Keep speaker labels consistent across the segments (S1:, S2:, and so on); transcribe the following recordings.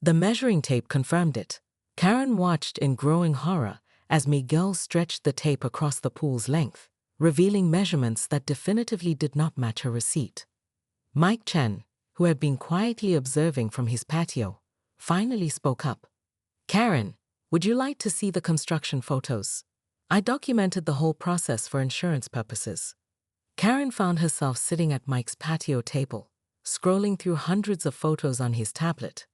S1: The measuring tape confirmed it. Karen watched in growing horror as Miguel stretched the tape across the pool's length, revealing measurements that definitively did not match her receipt. Mike Chen, who had been quietly observing from his patio, finally spoke up. "Karen, would you like to see the construction photos? I documented the whole process for insurance purposes." Karen found herself sitting at Mike's patio table, scrolling through hundreds of photos on his tablet.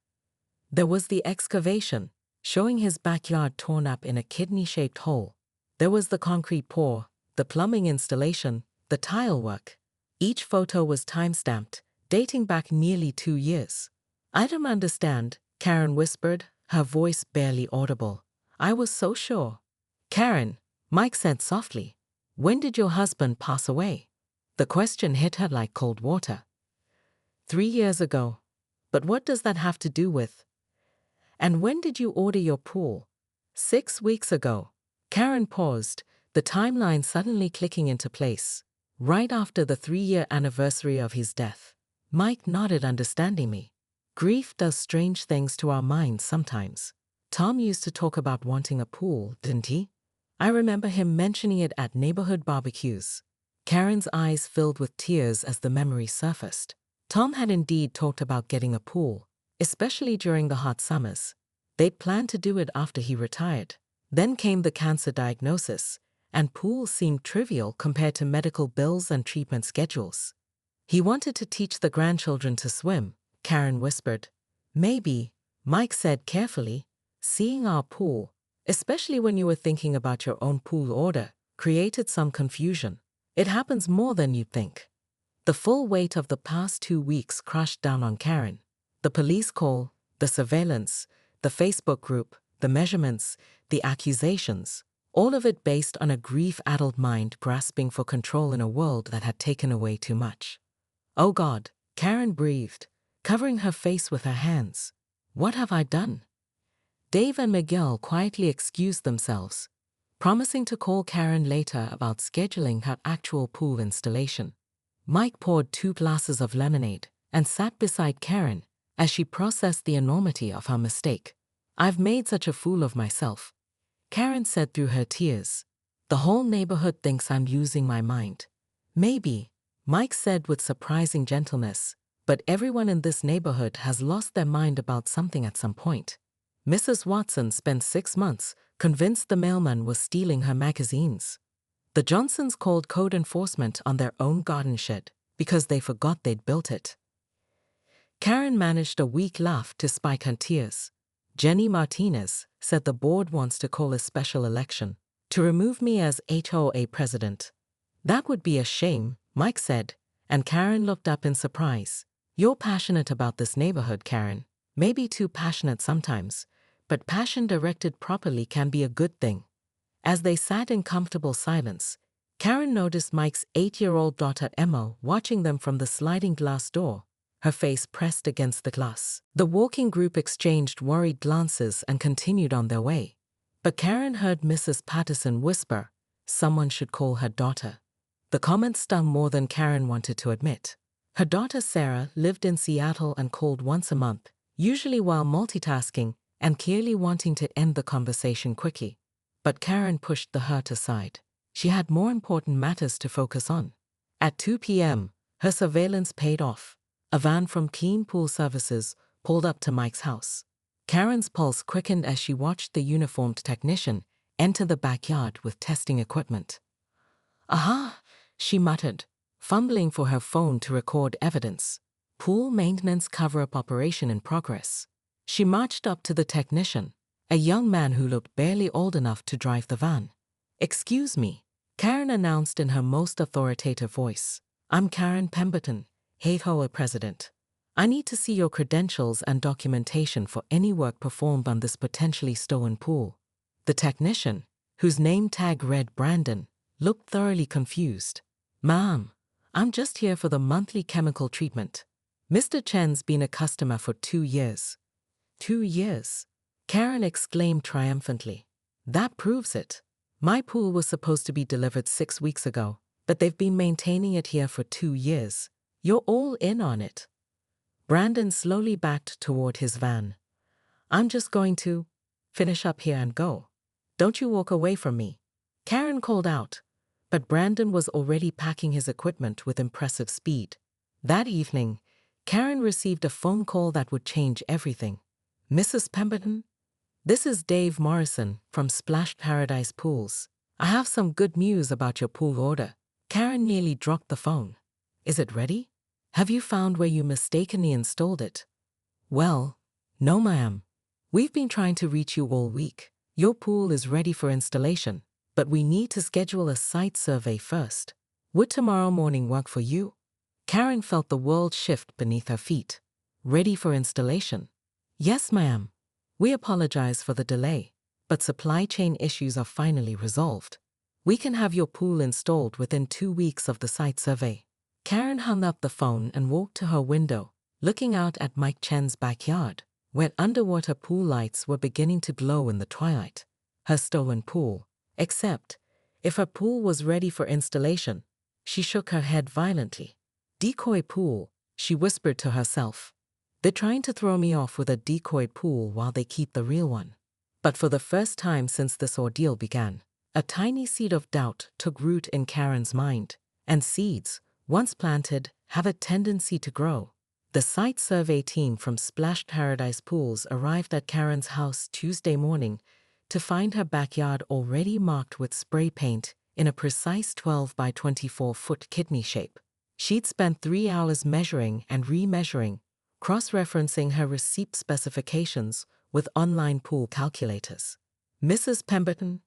S1: There was the excavation, showing his backyard torn up in a kidney-shaped hole. There was the concrete pour, the plumbing installation, the tile work. Each photo was time-stamped, dating back nearly 2 years. "I don't understand," Karen whispered, her voice barely audible. "I was so sure." "Karen," Mike said softly, "when did your husband pass away?" The question hit her like cold water. 3 years ago. But what does that have to do with? "And when did you order your pool?" 6 weeks ago. Karen paused, the timeline suddenly clicking into place. "Right after the 3-year anniversary of his death." Mike nodded understandingly. "Grief does strange things to our minds sometimes. Tom used to talk about wanting a pool, didn't he? I remember him mentioning it at neighborhood barbecues." Karen's eyes filled with tears as the memory surfaced. Tom had indeed talked about getting a pool, especially during the hot summers. They'd planned to do it after he retired. Then came the cancer diagnosis, and pools seemed trivial compared to medical bills and treatment schedules. "He wanted to teach the grandchildren to swim," Karen whispered. "Maybe," Mike said carefully, "seeing our pool, especially when you were thinking about your own pool order, created some confusion. It happens more than you'd think." The full weight of the past 2 weeks crashed down on Karen. The police call, the surveillance, the Facebook group, the measurements, the accusations, all of it based on a grief-addled mind grasping for control in a world that had taken away too much. "Oh God," Karen breathed, covering her face with her hands. "What have I done?" Dave and Miguel quietly excused themselves, promising to call Karen later about scheduling her actual pool installation. Mike poured 2 glasses of lemonade and sat beside Karen as she processed the enormity of her mistake. "I've made such a fool of myself," Karen said through her tears. "The whole neighborhood thinks I'm losing my mind." "Maybe," Mike said with surprising gentleness, "but everyone in this neighborhood has lost their mind about something at some point. Mrs. Watson spent 6 months convinced the mailman was stealing her magazines. The Johnsons called code enforcement on their own garden shed because they forgot they'd built it." Karen managed a weak laugh to spike her tears. "Jenny Martinez said the board wants to call a special election to remove me as HOA president." "That would be a shame," Mike said, and Karen looked up in surprise. "You're passionate about this neighborhood, Karen. Maybe too passionate sometimes, but passion directed properly can be a good thing." As they sat in comfortable silence, Karen noticed Mike's 8-year-old daughter Emma watching them from the sliding glass door, her face pressed against the glass. The walking group exchanged worried glances and continued on their way. But Karen heard Mrs. Patterson whisper, "Someone should call her daughter." The comment stung more than Karen wanted to admit. Her daughter Sarah lived in Seattle and called once a month, usually while multitasking and clearly wanting to end the conversation quickly. But Karen pushed the hurt aside. She had more important matters to focus on. At 2 p.m., her surveillance paid off. A van from Clean Pool Services pulled up to Mike's house. Karen's pulse quickened as she watched the uniformed technician enter the backyard with testing equipment. "Aha," she muttered, fumbling for her phone to record evidence. "Pool maintenance cover-up operation in progress." She marched up to the technician, a young man who looked barely old enough to drive the van. "Excuse me," Karen announced in her most authoritative voice. "I'm Karen Pemberton, HOA president. I need to see your credentials and documentation for any work performed on this potentially stolen pool." The technician, whose name tag read Brandon, looked thoroughly confused. "Ma'am, I'm just here for the monthly chemical treatment. Mr. Chen's been a customer for 2 years." 2 years? Karen exclaimed triumphantly. "That proves it. My pool was supposed to be delivered 6 weeks ago, but they've been maintaining it here for 2 years. You're all in on it." Brandon slowly backed toward his van. I'm just going to finish up here and go. Don't you walk away from me. Karen called out, but Brandon was already packing his equipment with impressive speed. That evening, Karen received a phone call that would change everything. Mrs. Pemberton, this is Dave Morrison from Splash Paradise Pools. I have some good news about your pool order. Karen nearly dropped the phone. Is it ready? Have you found where you mistakenly installed it? Well, no ma'am. We've been trying to reach you all week. Your pool is ready for installation, but we need to schedule a site survey first. Would tomorrow morning work for you? Karen felt the world shift beneath her feet. Ready for installation? Yes, ma'am. We apologize for the delay, but supply chain issues are finally resolved. We can have your pool installed within 2 weeks of the site survey. Karen hung up the phone and walked to her window, looking out at Mike Chen's backyard, where underwater pool lights were beginning to glow in the twilight. Her stolen pool. Except, if her pool was ready for installation, she shook her head violently. Decoy pool, she whispered to herself. They're trying to throw me off with a decoy pool while they keep the real one. But for the first time since this ordeal began, a tiny seed of doubt took root in Karen's mind, and seeds, once planted, have a tendency to grow. The site survey team from Splash Paradise Pools arrived at Karen's house Tuesday morning to find her backyard already marked with spray paint in a precise 12 by 24-foot kidney shape. She'd spent 3 hours measuring and remeasuring, cross-referencing her receipt specifications with online pool calculators. Mrs. Pemberton,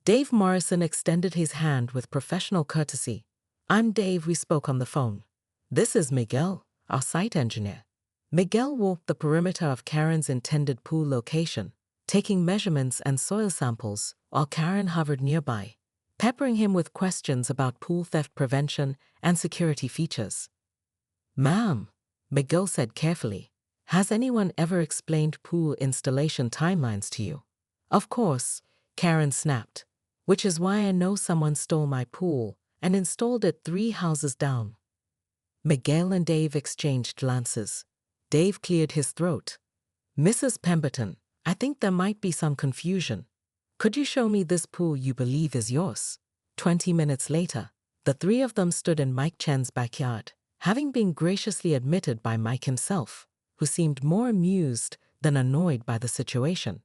S1: Dave Morrison extended his hand with professional courtesy. I'm Dave, we spoke on the phone. This is Miguel, our site engineer. Miguel walked the perimeter of Karen's intended pool location, taking measurements and soil samples while Karen hovered nearby, peppering him with questions about pool theft prevention and security features. Ma'am, Miguel said carefully, has anyone ever explained pool installation timelines to you? Of course, Karen snapped, which is why I know someone stole my pool and installed it 3 houses down. Miguel and Dave exchanged glances. Dave cleared his throat. Mrs. Pemberton, I think there might be some confusion. Could you show me this pool you believe is yours? 20 minutes later, the 3 of them stood in Mike Chen's backyard, having been graciously admitted by Mike himself, who seemed more amused than annoyed by the situation.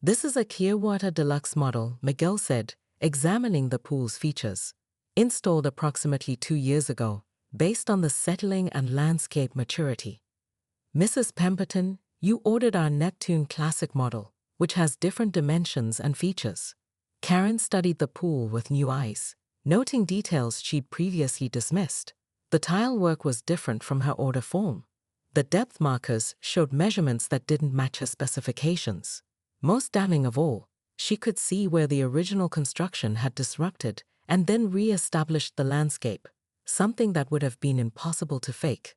S1: This is a Clearwater Deluxe model, Miguel said, examining the pool's features. Installed approximately 2 years ago, based on the settling and landscape maturity. Mrs. Pemberton, you ordered our Neptune Classic model, which has different dimensions and features. Karen studied the pool with new eyes, noting details she'd previously dismissed. The tile work was different from her order form. The depth markers showed measurements that didn't match her specifications. Most damning of all, she could see where the original construction had disrupted and then re-established the landscape, something that would have been impossible to fake.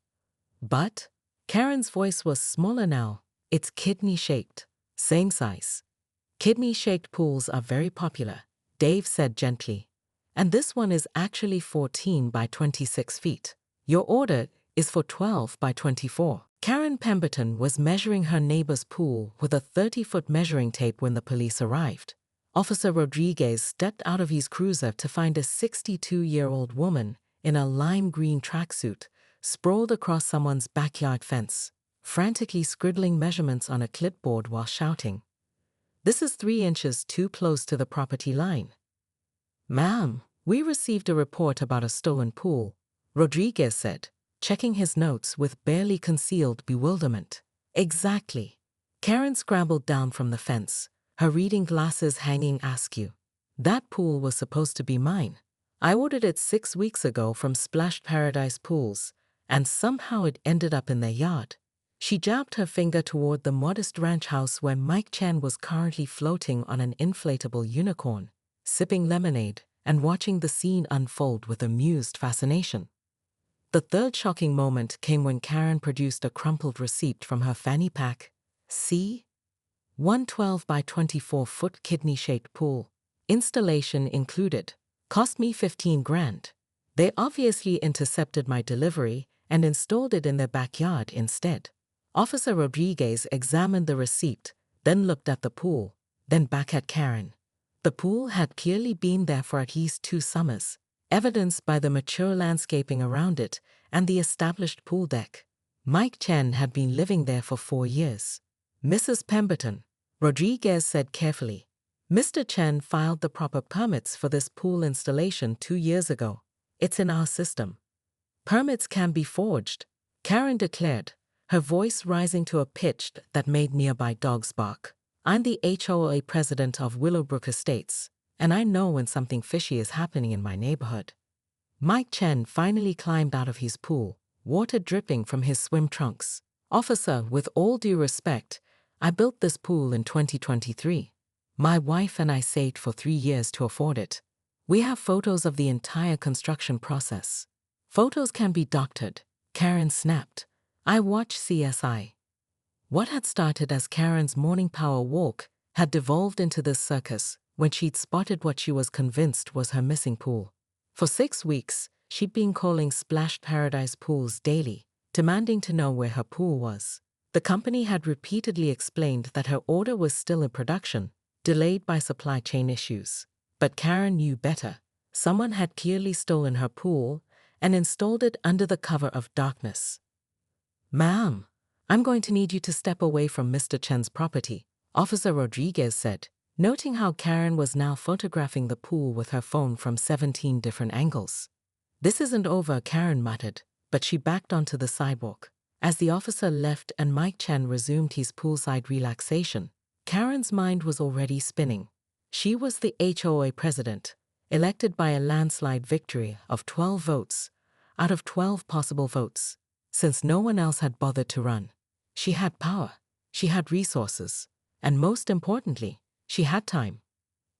S1: But Karen's voice was smaller now. It's kidney-shaped. Same size. Kidney-shaped pools are very popular, Dave said gently. And this one is actually 14 by 26 feet. Your order is for 12 by 24. Karen Pemberton was measuring her neighbor's pool with a 30-foot measuring tape when the police arrived. Officer Rodriguez stepped out of his cruiser to find a 62-year-old woman in a lime green tracksuit sprawled across someone's backyard fence, frantically scribbling measurements on a clipboard while shouting, "This is 3 inches too close to the property line." "Ma'am, we received a report about a stolen pool," Rodriguez said, checking his notes with barely concealed bewilderment. Exactly. Karen scrambled down from the fence, her reading glasses hanging askew. That pool was supposed to be mine. I ordered it 6 weeks ago from Splash Paradise Pools, and somehow it ended up in their yard. She jabbed her finger toward the modest ranch house where Mike Chen was currently floating on an inflatable unicorn, sipping lemonade and watching the scene unfold with amused fascination. The third shocking moment came when Karen produced a crumpled receipt from her fanny pack. See? 112 by 24-foot kidney-shaped pool. Installation included. Cost me 15 grand. They obviously intercepted my delivery and installed it in their backyard instead. Officer Rodriguez examined the receipt, then looked at the pool, then back at Karen. The pool had clearly been there for at least 2 summers, evidenced by the mature landscaping around it and the established pool deck. Mike Chen had been living there for 4 years. Mrs. Pemberton, Rodriguez said carefully. Mr. Chen filed the proper permits for this pool installation 2 years ago. It's in our system. Permits can be forged, Karen declared, her voice rising to a pitch that made nearby dogs bark. I'm the HOA president of Willowbrook Estates, and I know when something fishy is happening in my neighborhood. Mike Chen finally climbed out of his pool, water dripping from his swim trunks. Officer, with all due respect, I built this pool in 2023. My wife and I saved for 3 years to afford it. We have photos of the entire construction process. Photos can be doctored, Karen snapped. I watched CSI. What had started as Karen's morning power walk had devolved into this circus when she'd spotted what she was convinced was her missing pool. For 6 weeks, she'd been calling Splash Paradise Pools daily, demanding to know where her pool was. The company had repeatedly explained that her order was still in production, delayed by supply chain issues. But Karen knew better. Someone had clearly stolen her pool and installed it under the cover of darkness. Ma'am, I'm going to need you to step away from Mr. Chen's property, Officer Rodriguez said, noting how Karen was now photographing the pool with her phone from 17 different angles. This isn't over, Karen muttered, but she backed onto the sidewalk. As the officer left and Mike Chen resumed his poolside relaxation, Karen's mind was already spinning. She was the HOA president, elected by a landslide victory of 12 votes out of 12 possible votes. Since no one else had bothered to run, she had power, she had resources, and most importantly, she had time.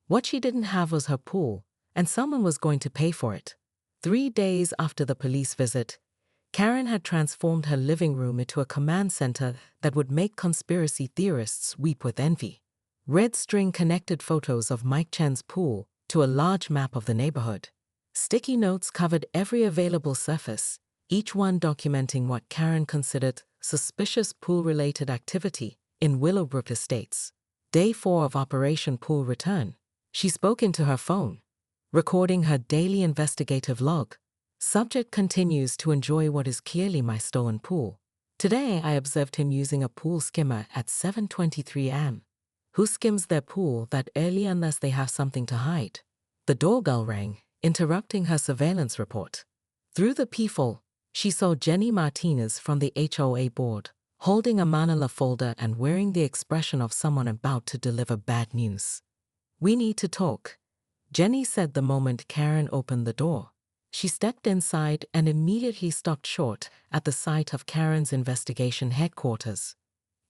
S1: What she didn't have was her pool, and someone was going to pay for it. 3 days after the police visit, Karen had transformed her living room into a command center that would make conspiracy theorists weep with envy. Red string connected photos of Mike Chen's pool to a large map of the neighborhood. Sticky notes covered every available surface, each one documenting what Karen considered suspicious pool-related activity in Willowbrook Estates. Day 4 of Operation Pool Return. She spoke into her phone, recording her daily investigative log. Subject continues to enjoy what is clearly my stolen pool. Today I observed him using a pool skimmer at 7:23 am. Who skims their pool that early unless they have something to hide? The doorbell rang, interrupting her surveillance report. Through the peephole, she saw Jenny Martinez from the HOA board, holding a manila folder and wearing the expression of someone about to deliver bad news. We need to talk, Jenny said the moment Karen opened the door. She stepped inside and immediately stopped short at the sight of Karen's investigation headquarters.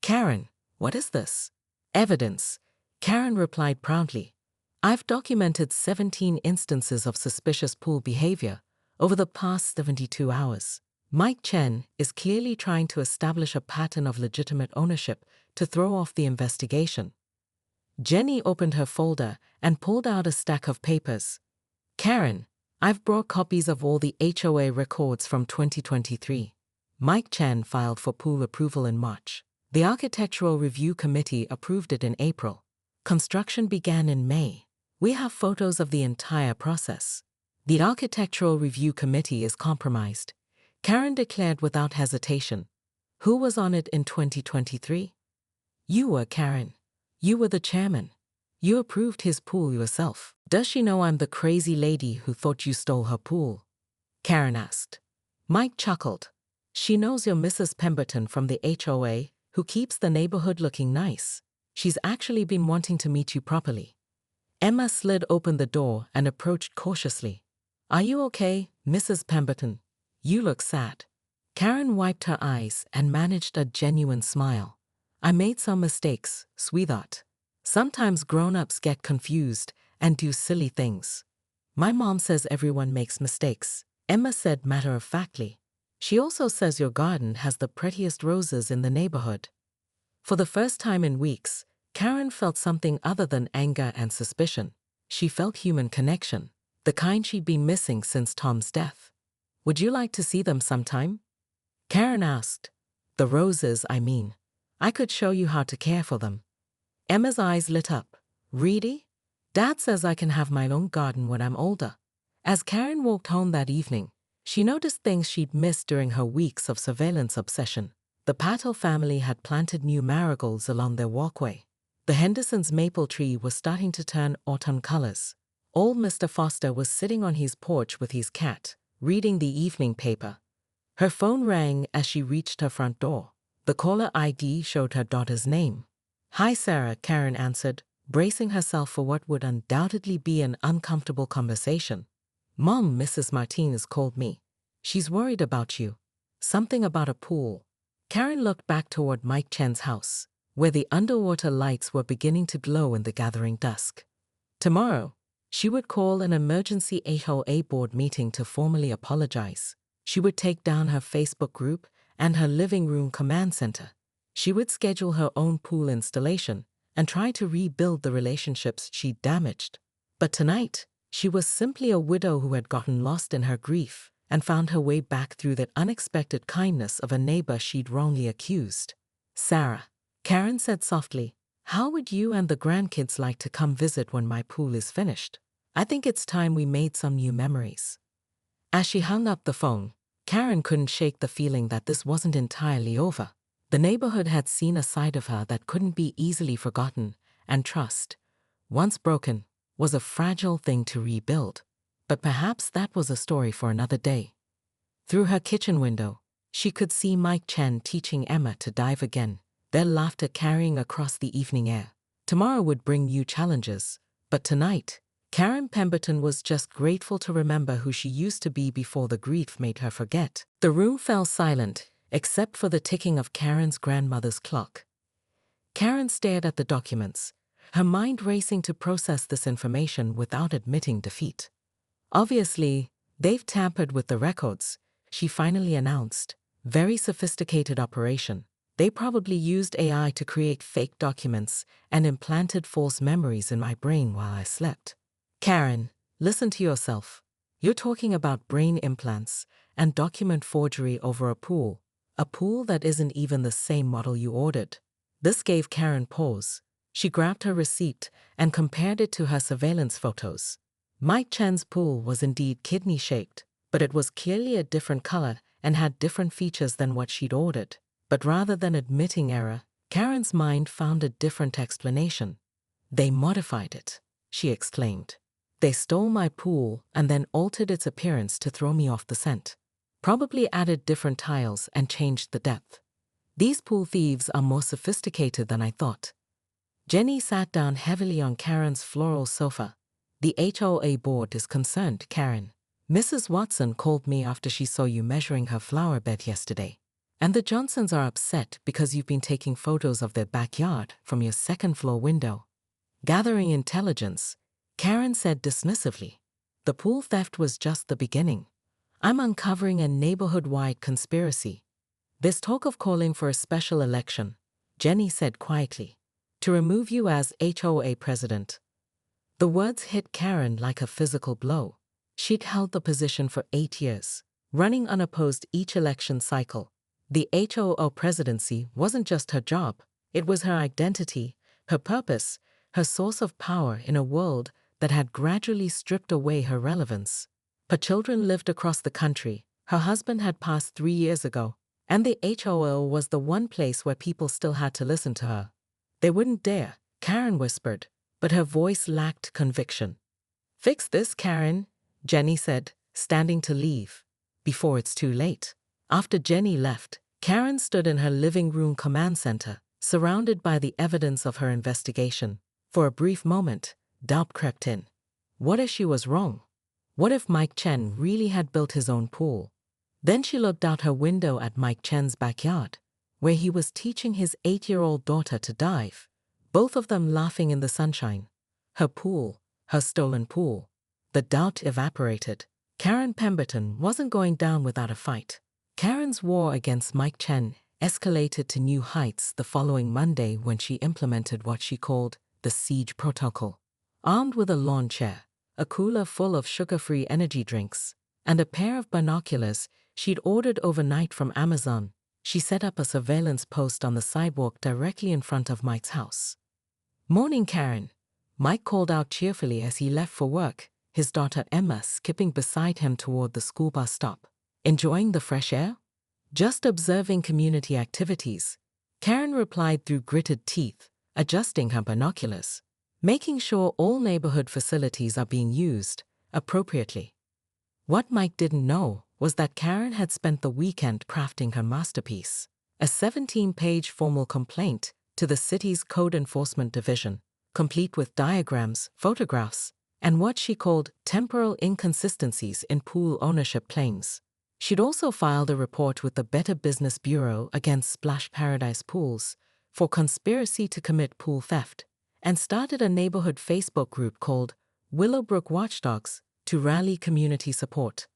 S1: Karen, what is this? Evidence, Karen replied proudly. I've documented 17 instances of suspicious pool behavior over the past 72 hours. Mike Chen is clearly trying to establish a pattern of legitimate ownership to throw off the investigation. Jenny opened her folder and pulled out a stack of papers. Karen, I've brought copies of all the HOA records from 2023. Mike Chen filed for pool approval in March. The Architectural Review Committee approved it in April. Construction began in May. We have photos of the entire process. The Architectural Review Committee is compromised, Karen declared without hesitation. Who was on it in 2023? You were, Karen. You were the chairman. You approved his pool yourself. Does she know I'm the crazy lady who thought you stole her pool? Karen asked. Mike chuckled. She knows you're Mrs. Pemberton from the HOA who keeps the neighborhood looking nice. She's actually been wanting to meet you properly. Emma slid open the door and approached cautiously. Are you okay, Mrs. Pemberton? You look sad. Karen wiped her eyes and managed a genuine smile. I made some mistakes, sweetheart. Sometimes grown-ups get confused and do silly things. My mom says everyone makes mistakes, Emma said matter-of-factly. She also says your garden has the prettiest roses in the neighborhood. For the first time in weeks, Karen felt something other than anger and suspicion. She felt human connection, the kind she'd been missing since Tom's death. Would you like to see them sometime? Karen asked. The roses, I mean. I could show you how to care for them. Emma's eyes lit up. Really? Dad says I can have my own garden when I'm older. As Karen walked home that evening, she noticed things she'd missed during her weeks of surveillance obsession. The Patel family had planted new marigolds along their walkway. The Hendersons' maple tree was starting to turn autumn colors. Old Mr. Foster was sitting on his porch with his cat, reading the evening paper. Her phone rang as she reached her front door. The caller ID showed her daughter's name. "Hi, Sarah," Karen answered, bracing herself for what would undoubtedly be an uncomfortable conversation. "Mom, Mrs. Martinez called me. She's worried about you. Something about a pool." Karen looked back toward Mike Chen's house, where the underwater lights were beginning to glow in the gathering dusk. Tomorrow, she would call an emergency HOA board meeting to formally apologize. She would take down her Facebook group and her living room command center. She would schedule her own pool installation and try to rebuild the relationships she'd damaged. But tonight, she was simply a widow who had gotten lost in her grief and found her way back through the unexpected kindness of a neighbor she'd wrongly accused. "Sarah," Karen said softly, "how would you and the grandkids like to come visit when my pool is finished? I think it's time we made some new memories." As she hung up the phone, Karen couldn't shake the feeling that this wasn't entirely over. The neighborhood had seen a side of her that couldn't be easily forgotten, and trust, once broken, was a fragile thing to rebuild. But perhaps that was a story for another day. Through her kitchen window, she could see Mike Chen teaching Emma to dive again, their laughter carrying across the evening air. Tomorrow would bring new challenges, but tonight, Karen Pemberton was just grateful to remember who she used to be before the grief made her forget. The room fell silent, except for the ticking of Karen's grandmother's clock. Karen stared at the documents, her mind racing to process this information without admitting defeat. "Obviously, they've tampered with the records," she finally announced. "Very sophisticated operation. They probably used AI to create fake documents and implanted false memories in my brain while I slept." "Karen, listen to yourself. You're talking about brain implants and document forgery over a pool that isn't even the same model you ordered." This gave Karen pause. She grabbed her receipt and compared it to her surveillance photos. Mike Chen's pool was indeed kidney-shaped, but it was clearly a different color and had different features than what she'd ordered. But rather than admitting error, Karen's mind found a different explanation. "They modified it," she exclaimed. "They stole my pool and then altered its appearance to throw me off the scent. Probably added different tiles and changed the depth. These pool thieves are more sophisticated than I thought." Jenny sat down heavily on Karen's floral sofa. "The HOA board is concerned, Karen. Mrs. Watson called me after she saw you measuring her flower bed yesterday. And the Johnsons are upset because you've been taking photos of their backyard from your second-floor window." Gathering intelligence, Karen said dismissively, "The pool theft was just the beginning. I'm uncovering a neighborhood-wide conspiracy. There's talk of calling for a special election," Jenny said quietly, "to remove you as HOA president." The words hit Karen like a physical blow. She'd held the position for 8 years, running unopposed each election cycle. The HOO presidency wasn't just her job, it was her identity, her purpose, her source of power in a world that had gradually stripped away her relevance. Her children lived across the country, her husband had passed 3 years ago, and the HOO was the one place where people still had to listen to her. "They wouldn't dare," Karen whispered, but her voice lacked conviction. "Fix this, Karen," Jenny said, standing to leave. "Before it's too late." After Jenny left, Karen stood in her living room command center, surrounded by the evidence of her investigation. For a brief moment, doubt crept in. What if she was wrong? What if Mike Chen really had built his own pool? Then she looked out her window at Mike Chen's backyard, where he was teaching his 8-year-old daughter to dive, both of them laughing in the sunshine. Her pool, her stolen pool. The doubt evaporated. Karen Pemberton wasn't going down without a fight. Karen's war against Mike Chen escalated to new heights the following Monday when she implemented what she called the siege protocol. Armed with a lawn chair, a cooler full of sugar-free energy drinks, and a pair of binoculars she'd ordered overnight from Amazon, she set up a surveillance post on the sidewalk directly in front of Mike's house. "Morning, Karen," Mike called out cheerfully as he left for work, his daughter Emma skipping beside him toward the school bus stop. "Enjoying the fresh air?" "Just observing community activities," Karen replied through gritted teeth, adjusting her binoculars, making sure all neighborhood facilities are being used appropriately. What Mike didn't know was that Karen had spent the weekend crafting her masterpiece, a 17-page formal complaint to the city's Code Enforcement Division, complete with diagrams, photographs, and what she called temporal inconsistencies in pool ownership claims. She'd also filed a report with the Better Business Bureau against Splash Paradise Pools for conspiracy to commit pool theft, and started a neighborhood Facebook group called Willowbrook Watchdogs to rally community support.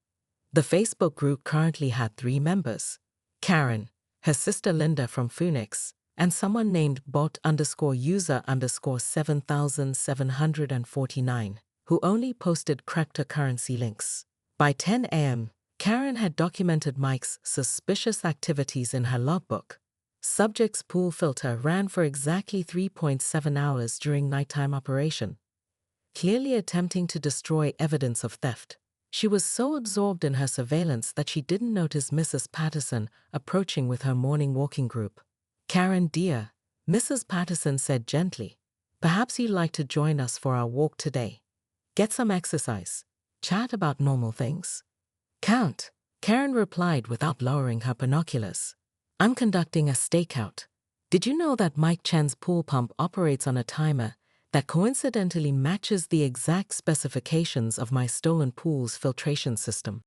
S1: The Facebook group currently had 3 members: Karen, her sister Linda from Phoenix, and someone named bot_user_7749, who only posted cryptocurrency links. By 10 a.m., Karen had documented Mike's suspicious activities in her logbook. Subject's pool filter ran for exactly 3.7 hours during nighttime operation, clearly attempting to destroy evidence of theft. She was so absorbed in her surveillance that she didn't notice Mrs. Patterson approaching with her morning walking group. "Karen, dear," Mrs. Patterson said gently, "perhaps you'd like to join us for our walk today. Get some exercise, chat about normal things." "Can't," Karen replied without lowering her binoculars. "I'm conducting a stakeout. Did you know that Mike Chen's pool pump operates on a timer that coincidentally matches the exact specifications of my stolen pool's filtration system?"